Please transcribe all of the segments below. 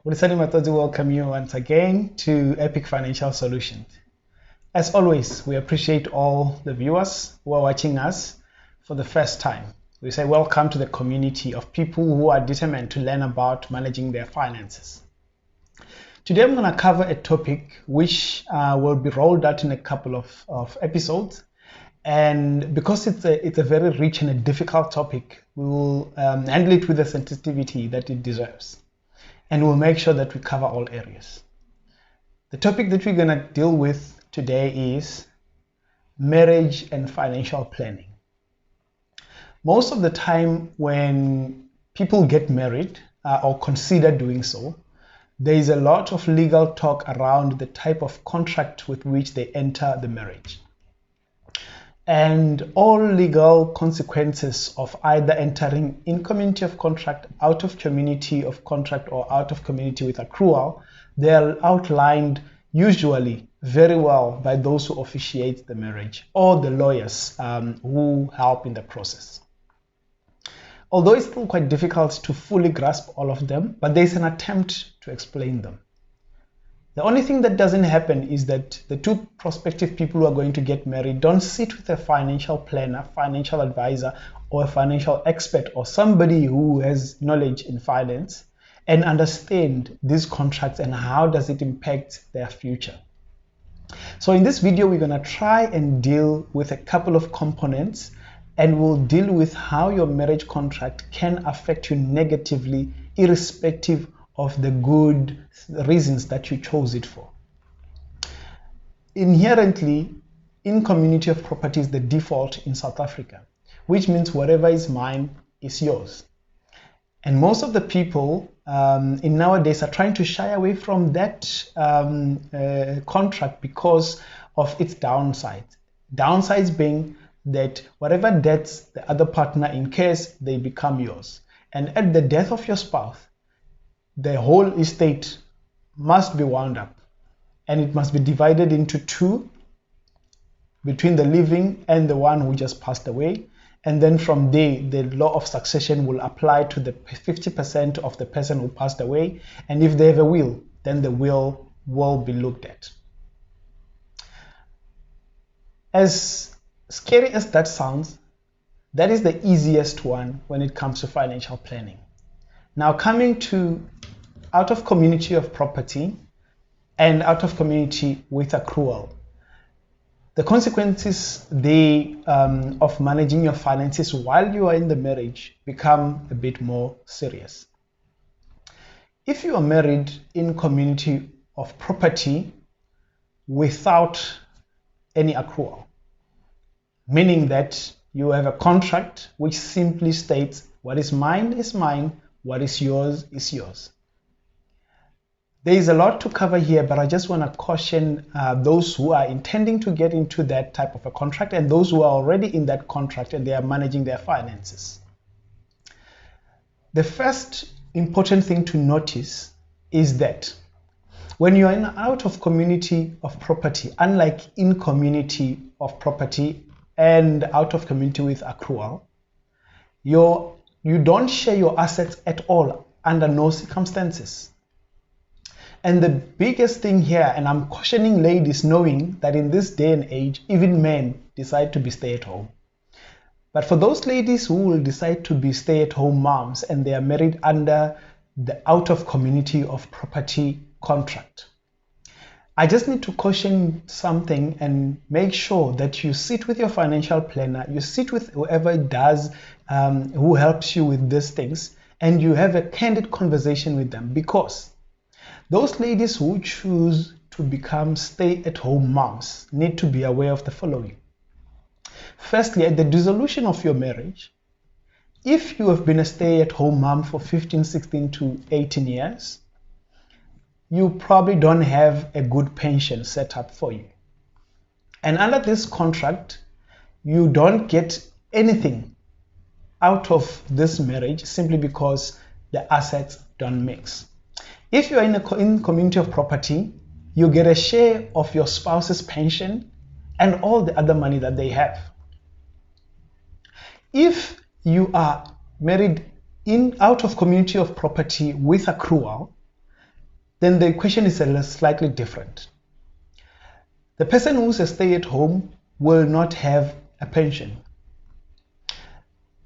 Ulisani Matozi welcome you once again to Epic Financial Solutions. As always, we appreciate all the viewers who are watching us for the first time. We say welcome to the community of people who are determined to learn about managing their finances. Today I'm going to cover a topic which will be rolled out in a couple of episodes. And because it's a very rich and a difficult topic, we will handle it with the sensitivity that it deserves. And we'll make sure that we cover all areas. The topic that we're going to deal with today is marriage and financial planning. Most of the time when people get married or consider doing so, there is a lot of legal talk around the type of contract with which they enter the marriage. And all legal consequences of either entering in community of contract, out of community of contract, or out of community with accrual, they are outlined usually very well by those who officiate the marriage or the lawyers who help in the process. Although it's still quite difficult to fully grasp all of them, but there's an attempt to explain them. The only thing that doesn't happen is that the two prospective people who are going to get married don't sit with a financial planner, financial advisor, or a financial expert, or somebody who has knowledge in finance and understand these contracts and how does it impact their future. So in this video, we're going to try and deal with a couple of components, and we'll deal with how your marriage contract can affect you negatively, irrespective of the good reasons that you chose it for. Inherently, in community of property is the default in South Africa, which means whatever is mine is yours. And most of the people in nowadays are trying to shy away from that contract because of its downsides. Downsides being that whatever debts the other partner incurs, they become yours. And at the death of your spouse, the whole estate must be wound up, and it must be divided into two between the living and the one who just passed away. And then from there, the law of succession will apply to the 50% of the person who passed away. And if they have a will, then the will be looked at. As scary as that sounds, that is the easiest one when it comes to financial planning. Now, coming to out of community of property and out of community with accrual, the consequences of managing your finances while you are in the marriage become a bit more serious. If you are married in community of property without any accrual, meaning that you have a contract which simply states what is mine, what is yours is yours. There is a lot to cover here, but I just want to caution those who are intending to get into that type of a contract and those who are already in that contract and they are managing their finances. The first important thing to notice is that when you are in out of community of property, unlike in community of property and out of community with accrual, you don't share your assets at all under no circumstances. And the biggest thing here, and I'm cautioning ladies knowing that in this day and age, even men decide to be stay-at-home. But for those ladies who will decide to be stay-at-home moms and they are married under the out of community of property contract, I just need to caution something and make sure that you sit with your financial planner, you sit with whoever does, who helps you with these things, and you have a candid conversation with them, because those ladies who choose to become stay-at-home moms need to be aware of the following. Firstly, at the dissolution of your marriage, if you have been a stay-at-home mom for 15, 16 to 18 years, you probably don't have a good pension set up for you. And under this contract, you don't get anything out of this marriage simply because the assets don't mix. If you are in community of property, you get a share of your spouse's pension and all the other money that they have. If you are married out of community of property with accrual, then the equation is slightly different. The person who's a stay-at-home will not have a pension.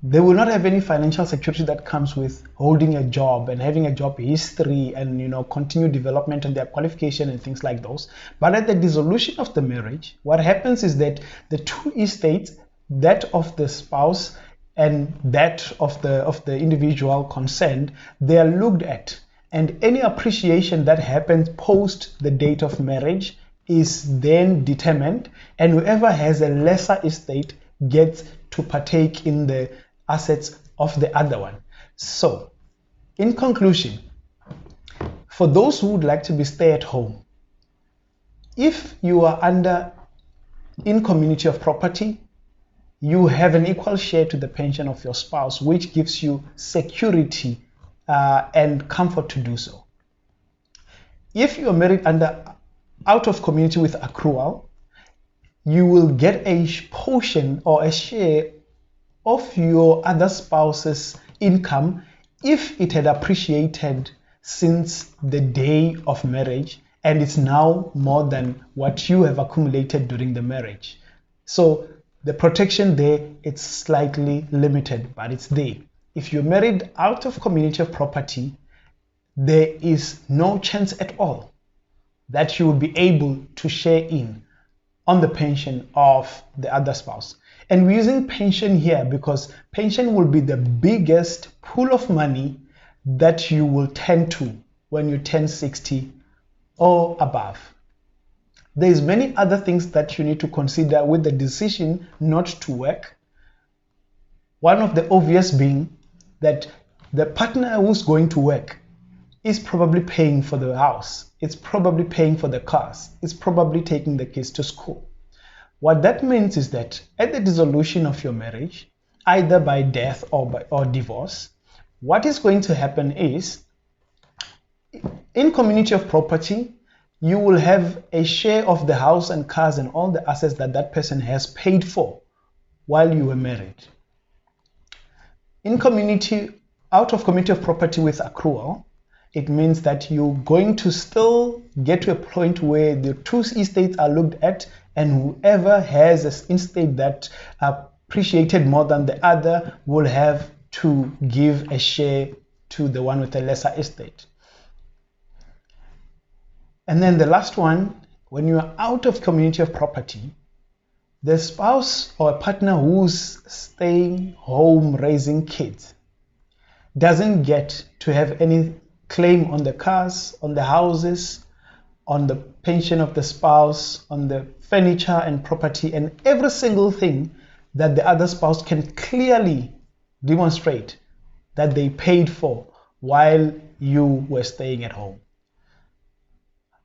They will not have any financial security that comes with holding a job and having a job history and continued development and their qualification and things like those. But at the dissolution of the marriage, what happens is that the two estates, that of the spouse and that of the individual concerned, they are looked at, and any appreciation that happens post the date of marriage is then determined, and whoever has a lesser estate gets to partake in the assets of the other one. So, in conclusion, for those who would like to be stay-at-home, if you are in community of property, you have an equal share to the pension of your spouse, which gives you security and comfort to do so. If you are married out of community with accrual, you will get a portion or a share of your other spouse's income if it had appreciated since the day of marriage and it's now more than what you have accumulated during the marriage. So the protection there, it's slightly limited, but it's there. If you're married out of community of property, there is no chance at all that you will be able to share in on the pension of the other spouse. And we're using pension here because pension will be the biggest pool of money that you will tend to when you turn 60 or above. There's many other things that you need to consider with the decision not to work. One of the obvious being that the partner who's going to work is probably paying for the house, it's probably paying for the cars, it's probably taking the kids to school. What that means is that at the dissolution of your marriage, either by death or divorce, what is going to happen is, in community of property, you will have a share of the house and cars and all the assets that that person has paid for while you were married. In out of community of property with accrual, it means that you're going to still get to a point where the two estates are looked at, and whoever has an estate that appreciated more than the other will have to give a share to the one with a lesser estate. And then the last one, when you are out of community of property, the spouse or a partner who's staying home raising kids doesn't get to have any claim on the cars, on the houses, on the pension of the spouse, on the furniture and property, and every single thing that the other spouse can clearly demonstrate that they paid for while you were staying at home.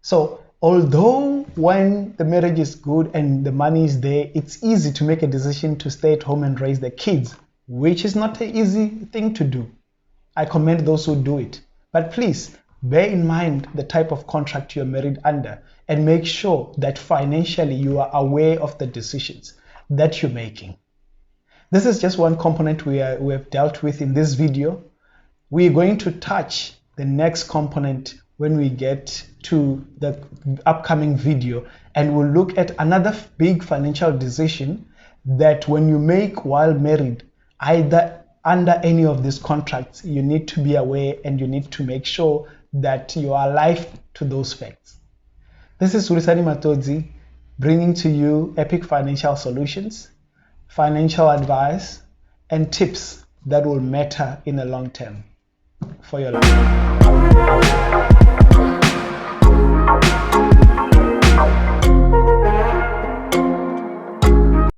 So, although when the marriage is good and the money is there, it's easy to make a decision to stay at home and raise the kids, which is not an easy thing to do. I commend those who do it. But please, bear in mind the type of contract you're married under and make sure that financially you are aware of the decisions that you're making. This is just one component we have dealt with in this video. We're going to touch the next component when we get to the upcoming video, and we'll look at another big financial decision that when you make while married, either under any of these contracts, you need to be aware and you need to make sure that you are alive to those facts. This is Surisani Matodzi bringing to you epic financial solutions, financial advice, and tips that will matter in the long term for your life.